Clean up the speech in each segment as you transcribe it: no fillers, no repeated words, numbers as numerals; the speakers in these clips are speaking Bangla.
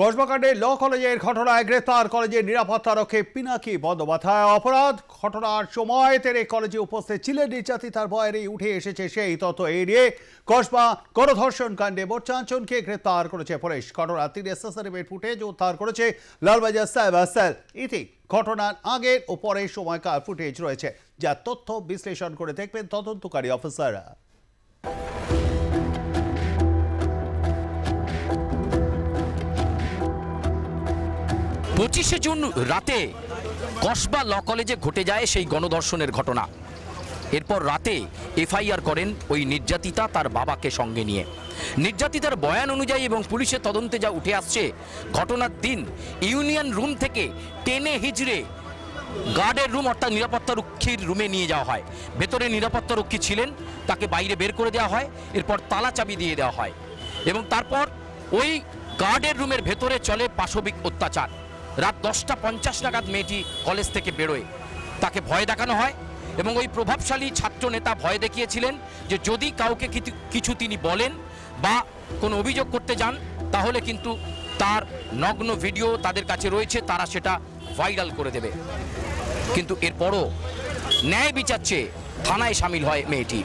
কসবাকাণ্ডে ল কলেজের ঘটনায় গ্রেফতার কলেজের নিরাপত্তারক্ষী পিনাকি বন্দ্যোপাধ্যায়। অপরাধ ঘটনার সময় তিনি কলেজে উপস্থিত ছিলেন, নির্যাতিতার বয়ানে উঠে এসেছে সেই তথ্য এড়িয়ে কসবা গণধর্ষণ কাণ্ডে মোট 4 জনকে গ্রেফতার করেছে পুলিশ। ঘটনার 3 এসএসআরএমের ফুটেজ উদ্ধার করেছে লালবাজার সাইবার সেল। ইতি ঘটনার আগের ও পরের সময়কার ফুটেজ রয়েছে, যা তথ্য বিশ্লেষণ করে দেখবেন তদন্তকারী অফিসাররা। 25 জুন রাতে কসবা ল কলেজে ঘটে যায় সেই গণধর্ষণের ঘটনা। এরপর রাতে এফআইআর করেন ওই নির্যাতিতা তার বাবাকে সঙ্গে নিয়ে। নির্যাতিতার বয়ান অনুযায়ী এবং পুলিশের তদন্তে যা উঠে আসছে, ঘটনার দিন ইউনিয়ন রুম থেকে টেনে হিজড়ে গার্ডের রুম অর্থাৎ নিরাপত্তারক্ষীর রুমে নিয়ে যাওয়া হয়। ভেতরে নিরাপত্তারক্ষী ছিলেন, তাকে বাইরে বের করে দেওয়া হয়, এরপর তালা চাবি দিয়ে দেওয়া হয় এবং তারপর ওই গার্ডের রুমের ভেতরে চলে পাশবিক অত্যাচার। রাত 10:50 নাগাদ মেয়েটি কলেজ থেকে বেরোয়, তাকে ভয় দেখানো হয় এবং ওই প্রভাবশালী ছাত্র নেতা ভয় দেখিয়েছিলেন যে যদি কাউকে কিছু তিনি বলেন বা কোনো অভিযোগ করতে যান তাহলে কিন্তু তার নগ্ন ভিডিও তাদের কাছে রয়েছে, তারা সেটা ভাইরাল করে দেবে। কিন্তু এরপরও ন্যায় বিচার চেয়ে থানায় সামিল হয় মেয়েটি।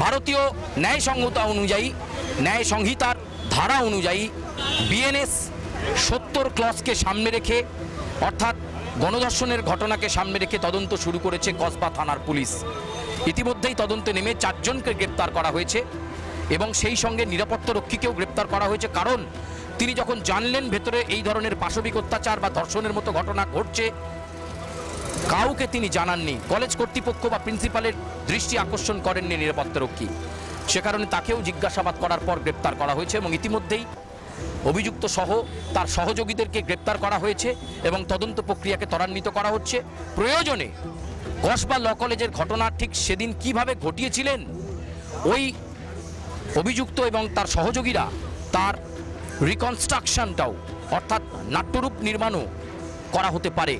ভারতীয় ন্যায় সংহিতা অনুযায়ী, ন্যায় সংহিতার ধারা অনুযায়ী বিএনএস 70 ক্লজকে সামনে রেখে অর্থাৎ গণধর্ষণের ঘটনাকে সামনে রেখে তদন্ত শুরু করেছে কসবা থানার পুলিশ। ইতিমধ্যেই তদন্তে নেমে 4 জনকে গ্রেপ্তার করা হয়েছে এবং সেই সঙ্গে নিরাপত্তারক্ষীকেও গ্রেপ্তার করা হয়েছে, কারণ তিনি যখন জানলেন ভেতরে এই ধরনের পাশবিক অত্যাচার বা ধর্ষণের মতো ঘটনা ঘটছে, কাউকে তিনি জানাননি। কলেজ কর্তৃপক্ষ বা প্রিন্সিপালের দৃষ্টি আকর্ষণ করেননি নিরাপত্তারক্ষী, সে কারণে তাকেও জিজ্ঞাসাবাদ করার পর গ্রেপ্তার করা হয়েছে এবং ইতিমধ্যেই অভিযুক্ত সহ তার সহযোগীদেরকে গ্রেপ্তার করা হয়েছে এবং তদন্ত প্রক্রিয়াকে ত্বরান্বিত করা হচ্ছে। প্রয়োজনে কসবা ল কলেজের ঘটনা ঠিক সেদিন কিভাবে ঘটিয়েছিলেন ওই অভিযুক্ত এবং তার সহযোগীরা, তার রিকনস্ট্রাকশনটাও অর্থাৎ নাট্যরূপ নির্মাণও করা হতে পারে।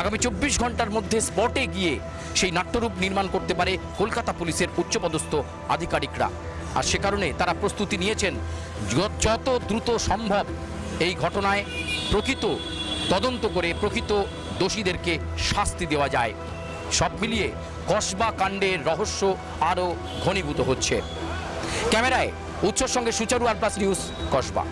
আগামী 24 ঘন্টার মধ্যে স্পটে গিয়ে সেই নাট্যরূপ নির্মাণ করতে পারে কলকাতা পুলিশের উচ্চপদস্থ আধিকারিকরা। আর সে কারণে তারা প্রস্তুতি নিয়েছেন যত দ্রুত সম্ভব এই ঘটনায় প্রকৃত তদন্ত করে প্রকৃত দোষীদেরকে শাস্তি দেওয়া যায়। সব মিলিয়ে কসবা কাণ্ডের রহস্য আরও ঘনীভূত হচ্ছে। ক্যামেরায় উৎসর সঙ্গে সুচারু আর প্লাস নিউজ, কসবা।